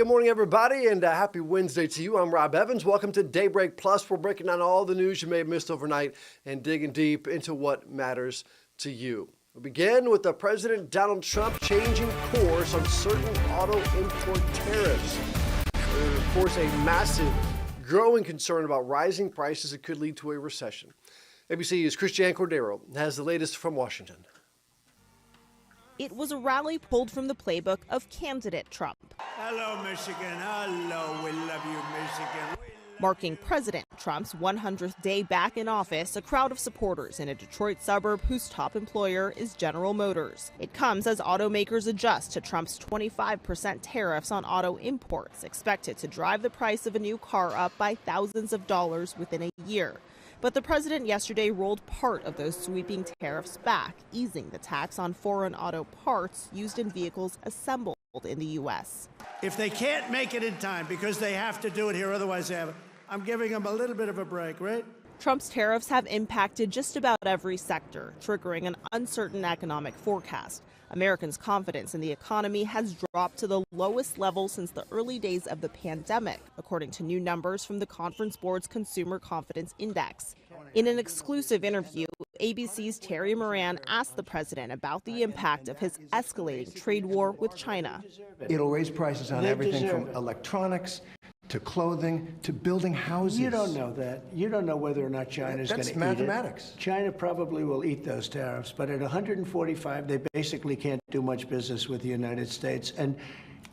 good morning, everybody, and happy Wednesday to you. I'm Rob Evans. Welcome to Daybreak Plus. We're breaking down all the news you may have missed overnight and digging deep into what matters to you. We'll begin with the President Donald Trump changing course on certain auto import tariffs. There's, of course, a massive, growing concern about rising prices that could lead to a recession. ABC's Christiane Cordero has the latest from Washington. It was a rally pulled from the playbook of candidate Trump. Hello, Michigan. Hello. We love you, Michigan. Marking President Trump's 100th day back in office, a crowd of supporters in a Detroit suburb whose top employer is General Motors. It comes as automakers adjust to Trump's 25% tariffs on auto imports, expected to drive the price of a new car up by thousands of dollars within a year. But the president yesterday rolled part of those sweeping tariffs back, easing the tax on foreign auto parts used in vehicles assembled in the U.S. If they can't make it in time because they have to do it here, otherwise they have it, I'm giving them a little bit of a break, right? Trump's tariffs have impacted just about every sector, triggering an uncertain economic forecast. Americans' confidence in the economy has dropped to the lowest level since the early days of the pandemic, according to new numbers from the Conference Board's Consumer Confidence Index. In an exclusive interview, ABC's Terry Moran asked the president about the impact of his escalating trade war with China. It'll raise prices on everything from electronics to clothing to building houses. You don't know that. You don't know whether or not China's going to eat it. That's mathematics. China probably will eat those tariffs, but at 145, they basically can't do much business with the United States. And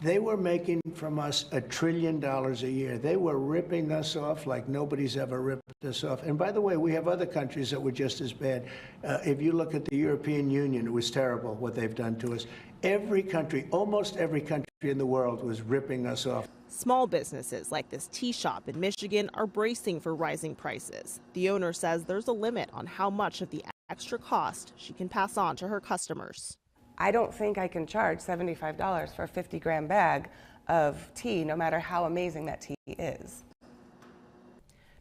they were making from us $1 trillion a year. They were ripping us off like nobody's ever ripped us off. And by the way, we have other countries that were just as bad. If you look at the European Union, it was terrible what they've done to us. Every country, almost every country in the world was ripping us off. Small businesses like this tea shop in Michigan are bracing for rising prices. The owner says there's a limit on how much of the extra cost she can pass on to her customers. I don't think I can charge $75 for a 50-gram bag of tea, no matter how amazing that tea is.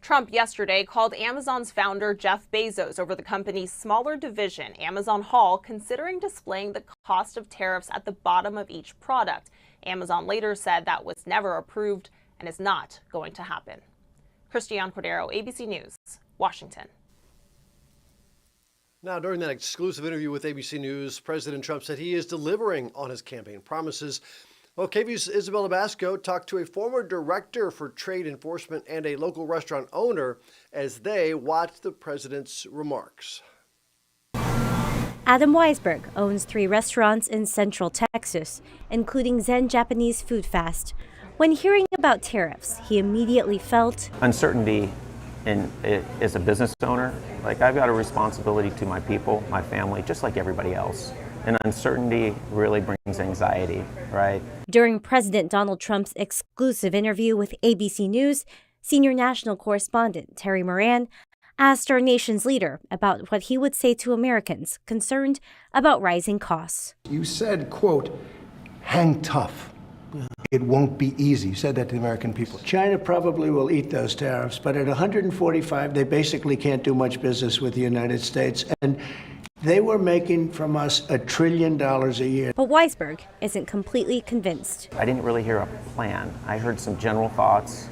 Trump yesterday called Amazon's founder Jeff Bezos over the company's smaller division, Amazon Hall, considering displaying the cost of tariffs at the bottom of each product. Amazon later said that was never approved and is not going to happen. Christiane Cordero, ABC News, Washington. Now, during that exclusive interview with ABC News, President Trump said he is delivering on his campaign promises. Well, KVUE's Isabella Basco talked to a former director for trade enforcement and a local restaurant owner as they watched the president's remarks. Adam Weisberg owns 3 restaurants in Central Texas, including Zen Japanese Food Fast. When hearing about tariffs, he immediately felt uncertainty. And as a business owner, like, I've got a responsibility to my people, my family, just like everybody else. And uncertainty really brings anxiety, right? During President Donald Trump's exclusive interview with ABC News, senior national correspondent Terry Moran asked our nation's leader about what he would say to Americans concerned about rising costs. You said, quote, hang tough. It won't be easy. You said that to the American people. China probably will eat those tariffs, but at 145, they basically can't do much business with the United States. And they were making from us $1 trillion a year. But Weisberg isn't completely convinced. I didn't really hear a plan. I heard some general thoughts,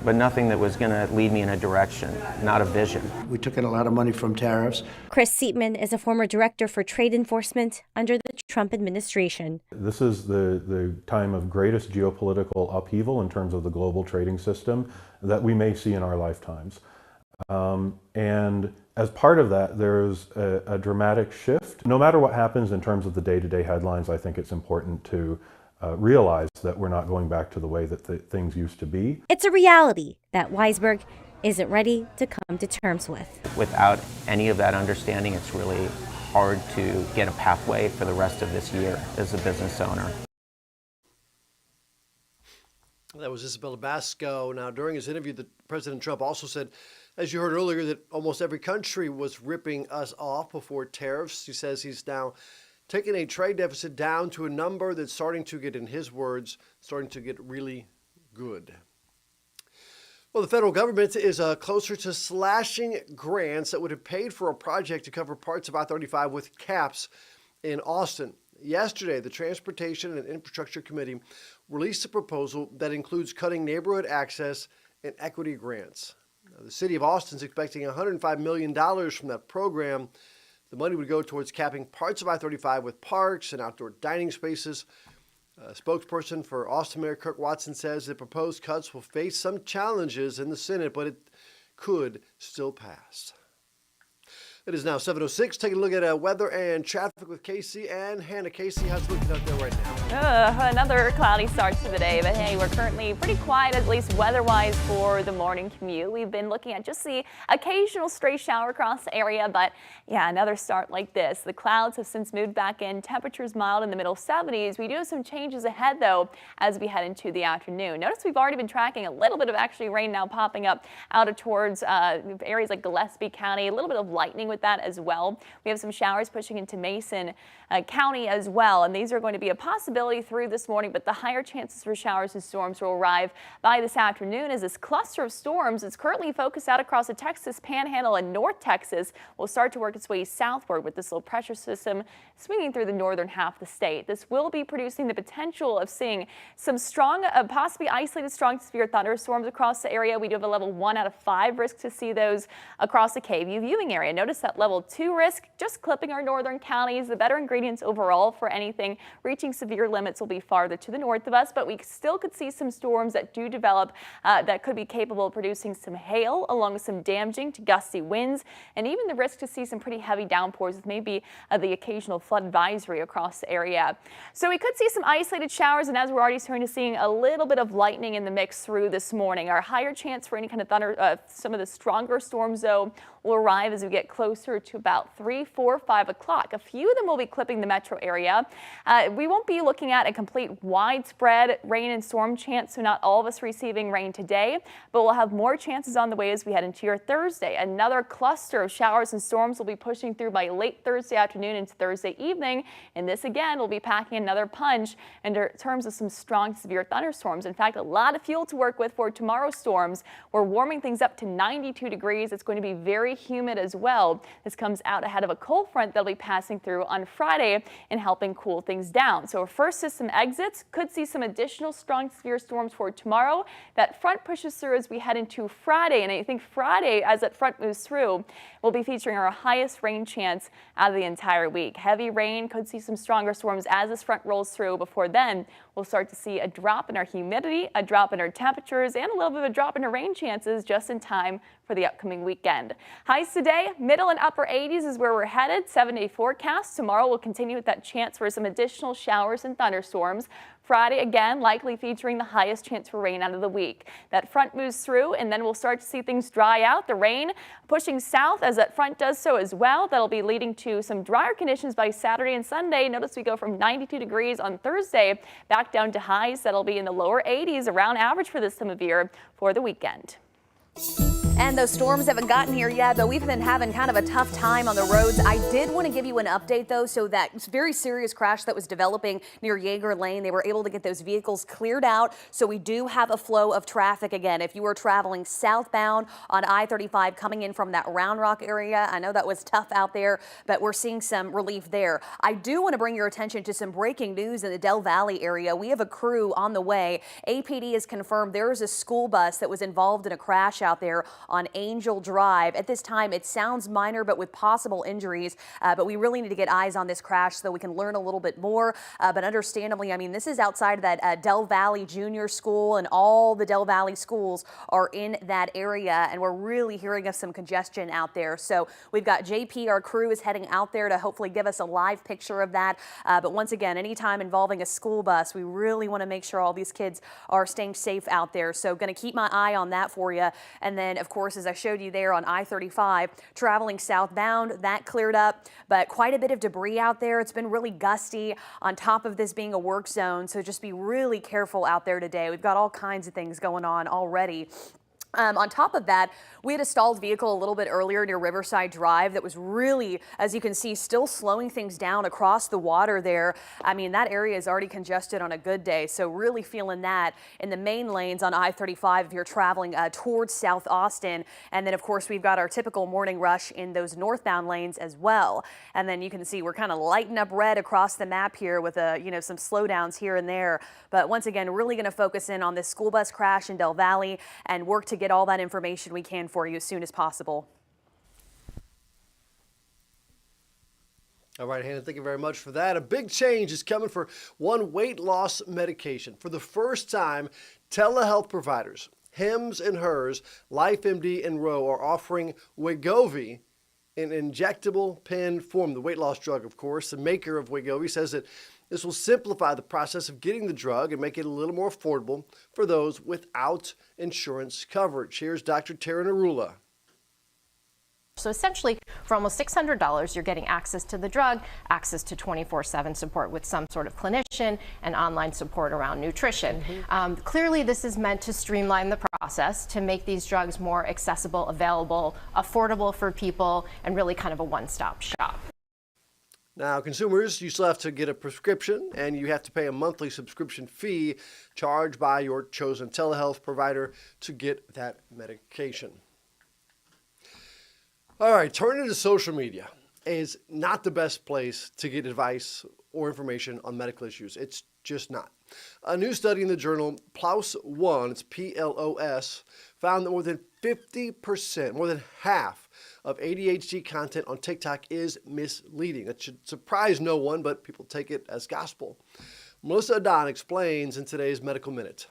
but nothing that was going to lead me in a direction, not a vision. We took in a lot of money from tariffs. Chris Seatman is a former director for trade enforcement under the Trump administration. This is the time of greatest geopolitical upheaval in terms of the global trading system that we may see in our lifetimes. And as part of that, there's a dramatic shift. No matter what happens in terms of the day-to-day headlines, I think it's important to realize that we're not going back to the way that things used to be. It's a reality that Weisberg isn't ready to come to terms with. Without any of that understanding, it's really hard to get a pathway for the rest of this year as a business owner. That was Isabella Basco. Now, during his interview, President Trump also said, as you heard earlier, that almost every country was ripping us off before tariffs. He says he's now taking a trade deficit down to a number that's starting to get, in his words, starting to get really good. Well, the federal government is closer to slashing grants that would have paid for a project to cover parts of I-35 with caps in Austin. Yesterday, the Transportation and Infrastructure Committee released a proposal that includes cutting neighborhood access and equity grants. Now, the city of Austin is expecting $105 million from that program. The money would go towards capping parts of I-35 with parks and outdoor dining spaces. A spokesperson for Austin Mayor Kirk Watson says the proposed cuts will face some challenges in the Senate, but it could still pass. It is now 7:06. Taking a look at weather and traffic with Casey and Hannah. Casey, how's it looking out there right now? Another cloudy start to the day, but hey, we're currently pretty quiet, at least weather-wise, for the morning commute. We've been looking at just the occasional stray shower across the area, but yeah, another start like this. The clouds have since moved back in. Temperatures mild in the middle 70s. We do have some changes ahead, though, as we head into the afternoon. Notice we've already been tracking a little bit of actually rain now popping up out of towards areas like Gillespie County, a little bit of lightning with that as well. We have some showers pushing into Mason County as well, and these are going to be a possibility through this morning, but the higher chances for showers and storms will arrive by this afternoon as this cluster of storms is currently focused out across the Texas Panhandle and North Texas will start to work its way southward with this low pressure system swinging through the northern half of the state. This will be producing the potential of seeing some strong, possibly isolated strong to severe thunderstorms across the area. We do have a level 1 out of 5 risk to see those across the KVUE viewing area. Notice that level 2 risk just clipping our northern counties. The better ingredients overall for anything reaching severe limits will be farther to the north of us, but we still could see some storms that do develop that could be capable of producing some hail along with some damaging to gusty winds and even the risk to see some pretty heavy downpours with maybe the occasional flood advisory across the area. So we could see some isolated showers, and as we're already starting to see a little bit of lightning in the mix through this morning. Our higher chance for any kind of thunder, some of the stronger storms though, will arrive as we get closer to about 3, 4, 5 o'clock. A few of them will be clipping the metro area. We won't be looking at a complete widespread rain and storm chance, so not all of us receiving rain today, but we'll have more chances on the way as we head into your Thursday. Another cluster of showers and storms will be pushing through by late Thursday afternoon into Thursday evening, and this again will be packing another punch in terms of some strong severe thunderstorms. In fact, a lot of fuel to work with for tomorrow's storms. We're warming things up to 92 degrees. It's going to be very humid as well. This comes out ahead of a cold front that'll be passing through on Friday and helping cool things down. So our first system exits, could see some additional strong severe storms for tomorrow. That front pushes through as we head into Friday, and I think Friday, as that front moves through, will be featuring our highest rain chance out of the entire week. Heavy rain, could see some stronger storms as this front rolls through. Before then, we'll start to see a drop in our humidity, a drop in our temperatures, and a little bit of a drop in our rain chances just in time for the upcoming weekend. Highs today, middle and upper 80s is where we're headed. 7-day forecast. Tomorrow we'll continue with that chance for some additional showers and thunderstorms. Friday, again, likely featuring the highest chance for rain out of the week. That front moves through, and then we'll start to see things dry out. The rain pushing south as that front does so as well. That'll be leading to some drier conditions by Saturday and Sunday. Notice we go from 92 degrees on Thursday back down to highs that'll be in the lower 80s, around average for this time of year for the weekend. And those storms haven't gotten here yet, but we've been having kind of a tough time on the roads. I did want to give you an update, though, so that very serious crash that was developing near Yeager Lane, they were able to get those vehicles cleared out, so we do have a flow of traffic again. If you were traveling southbound on I-35 coming in from that Round Rock area, I know that was tough out there, but we're seeing some relief there. I do want to bring your attention to some breaking news in the Del Valley area. We have a crew on the way. APD has confirmed there is a school bus that was involved in a crash out there on Angel Drive. At this time, it sounds minor, but with possible injuries. But we really need to get eyes on this crash so we can learn a little bit more. But understandably, I mean, this is outside of that Del Valley Junior School, and all the Del Valley schools are in that area, and we're really hearing of some congestion out there. So we've got JP, our crew, is heading out there to hopefully give us a live picture of that. But once again, anytime involving a school bus, we really want to make sure all these kids are staying safe out there. So going to keep my eye on that for you. And then, of course, as I showed you there on I-35, traveling southbound, that cleared up, but quite a bit of debris out there. It's been really gusty on top of this being a work zone, so just be really careful out there today. We've got all kinds of things going on already. On top of that, we had a stalled vehicle a little bit earlier near Riverside Drive that was really, as you can see, still slowing things down across the water there. I mean, that area is already congested on a good day, so really feeling that in the main lanes on I-35 if you're traveling towards South Austin. And then, of course, we've got our typical morning rush in those northbound lanes as well. And then you can see we're kind of lighting up red across the map here with some slowdowns here and there. But once again, really going to focus in on this school bus crash in Del Valle and work to get all that information we can for you as soon as possible. All right, Hannah, thank you very much for that. A big change is coming for one weight loss medication. For the first time, telehealth providers, Hims and Hers, LifeMD, and Ro are offering Wegovy in injectable pen form, the weight loss drug, of course. The maker of Wegovy says that this will simplify the process of getting the drug and make it a little more affordable for those without insurance coverage. Here's Dr. Tara Narula. So essentially, for almost $600, you're getting access to the drug, access to 24/7 support with some sort of clinician, and online support around nutrition. Clearly, this is meant to streamline the process to make these drugs more accessible, available, affordable for people, and really kind of a one-stop shop. Now, consumers, you still have to get a prescription, and you have to pay a monthly subscription fee charged by your chosen telehealth provider to get that medication. All right, turning to social media is not the best place to get advice or information on medical issues. It's just not. A new study in the journal PLOS One, it's PLOS, found that more than 50%, more than half of ADHD content on TikTok is misleading. That should surprise no one, but people take it as gospel. Melissa Adon explains in today's Medical Minute.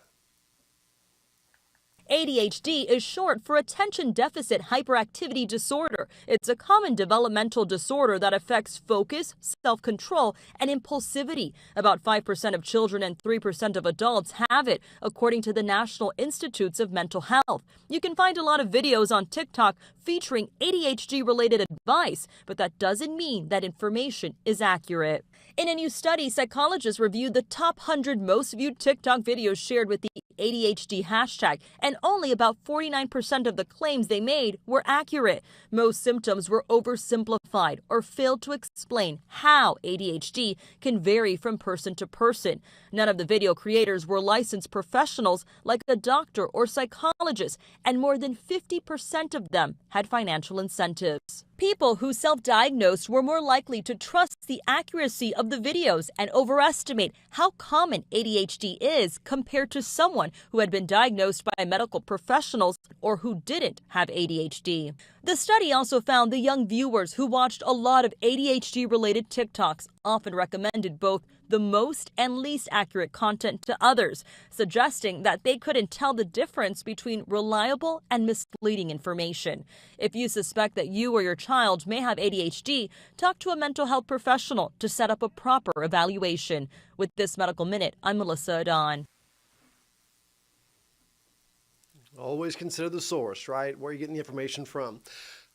ADHD is short for Attention Deficit Hyperactivity Disorder. It's a common developmental disorder that affects focus, self-control, and impulsivity. About 5% of children and 3% of adults have it, according to the National Institutes of Mental Health. You can find a lot of videos on TikTok featuring ADHD-related advice, but that doesn't mean that information is accurate. In a new study, psychologists reviewed the top 100 most viewed TikTok videos shared with the ADHD hashtag, and only about 49% of the claims they made were accurate. Most symptoms were oversimplified or failed to explain how ADHD can vary from person to person. None of the video creators were licensed professionals like a doctor or psychologist, and more than 50% of them had financial incentives. People who self-diagnosed were more likely to trust the accuracy of the videos and overestimate how common ADHD is compared to someone who had been diagnosed by medical professionals or who didn't have ADHD. The study also found the young viewers who watched a lot of ADHD-related TikToks often recommended both the most and least accurate content to others, suggesting that they couldn't tell the difference between reliable and misleading information. If you suspect that you or your child may have ADHD, talk to a mental health professional to set up a proper evaluation. With this Medical Minute, I'm Melissa Adon. Always consider the source, right? Where you're getting the information from.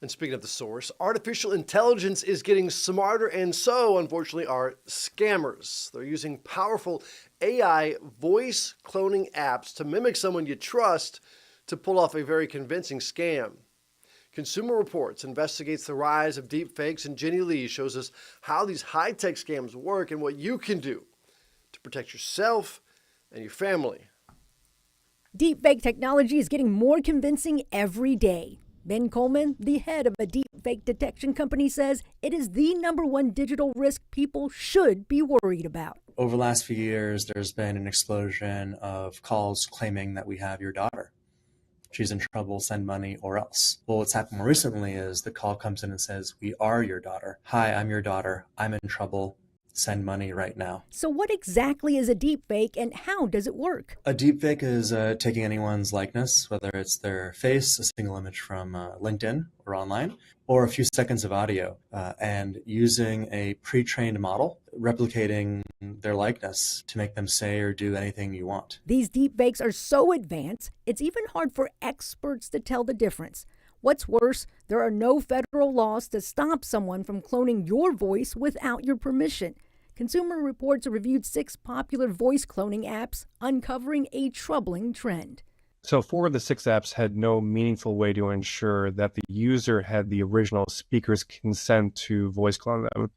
And speaking of the source, artificial intelligence is getting smarter, and so, unfortunately, are scammers. They're using powerful AI voice cloning apps to mimic someone you trust to pull off a very convincing scam. Consumer Reports investigates the rise of deepfakes, and Jenny Lee shows us how these high-tech scams work and what you can do to protect yourself and your family. Deepfake technology is getting more convincing every day. Ben Coleman, the head of a deepfake detection company, says it is the #1 digital risk people should be worried about. Over the last few years, there's been an explosion of calls claiming that we have your daughter. She's in trouble, send money or else. Well, what's happened more recently is the call comes in and says, we are your daughter. Hi, I'm your daughter. I'm in trouble. Send money right now. So what exactly is a deepfake and how does it work? A deepfake is taking anyone's likeness, whether it's their face, a single image from LinkedIn or online, or a few seconds of audio, and using a pre-trained model, replicating their likeness to make them say or do anything you want. These deepfakes are so advanced, it's even hard for experts to tell the difference. What's worse, there are no federal laws to stop someone from cloning your voice without your permission. Consumer Reports reviewed 6 popular voice cloning apps, uncovering a troubling trend. So 4 of the 6 apps had no meaningful way to ensure that the user had the original speaker's consent to voice clone them.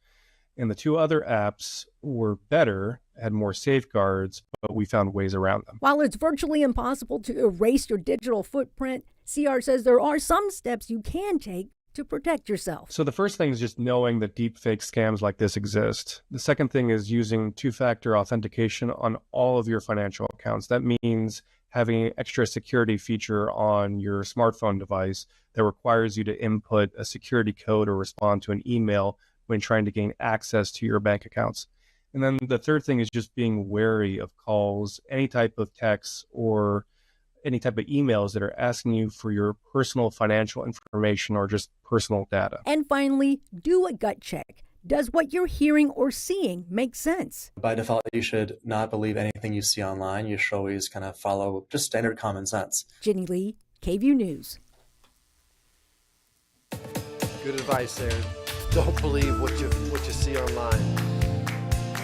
And the 2 other apps were better, had more safeguards, but we found ways around them. While it's virtually impossible to erase your digital footprint, CR says there are some steps you can take to protect yourself. So the first thing is just knowing that deepfake scams like this exist. The second thing is using 2-factor authentication on all of your financial accounts. That means having an extra security feature on your smartphone device that requires you to input a security code or respond to an email when trying to gain access to your bank accounts. And then the third thing is just being wary of calls, any type of texts, or any type of emails that are asking you for your personal financial information or just personal data. And finally, do a gut check. Does what you're hearing or seeing make sense? By default, you should not believe anything you see online. You should always kind of follow just standard common sense. Jenny Lee, KVUE News. Good advice there. Don't believe what you see online.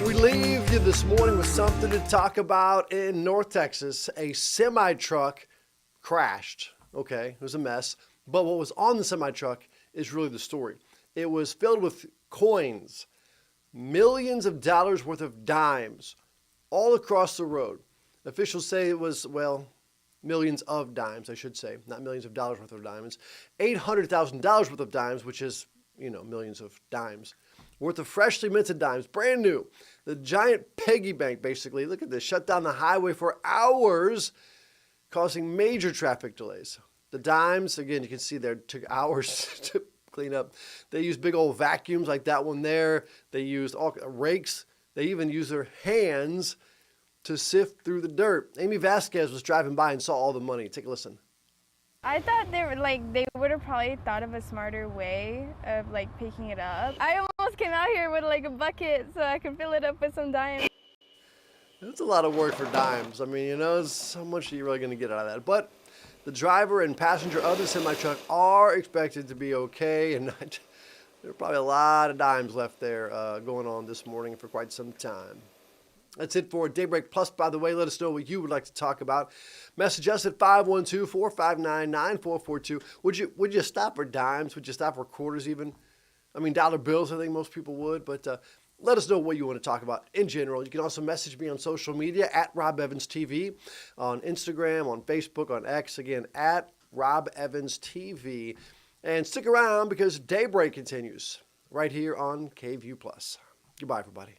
We leave you this morning with something to talk about in North Texas. A semi-truck crashed. Okay, it was a mess. But what was on the semi-truck is really the story. It was filled with coins, millions of dollars worth of dimes, all across the road. Officials say it was, well, millions of dimes, I should say, not millions of dollars worth of diamonds. $800,000 worth of dimes, which is, millions of dimes, worth of freshly minted dimes, brand new. The giant piggy bank, basically, look at this, shut down the highway for hours, causing major traffic delays. The dimes, again, you can see there, took hours to clean up. They used big old vacuums like that one there. They used all rakes. They even used their hands to sift through the dirt. Amy Vasquez was driving by and saw all the money. Take a listen. I thought they would have probably thought of a smarter way of picking it up. I almost came out here with a bucket so I could fill it up with some dimes. It's a lot of work for dimes. I mean, it's how much are you really going to get out of that? But the driver and passenger of the semi-truck are expected to be okay, and there are probably a lot of dimes left there going on this morning for quite some time. That's it for Daybreak Plus, by the way. Let us know what you would like to talk about. Message us at 512-459-9442. Would you stop for dimes? Would you stop for quarters even? I mean, dollar bills, I think most people would. But let us know what you want to talk about in general. You can also message me on social media at Rob Evans TV, on Instagram, on Facebook, on X. Again, at Rob Evans TV. And stick around because Daybreak continues right here on KVUE Plus. Goodbye, everybody.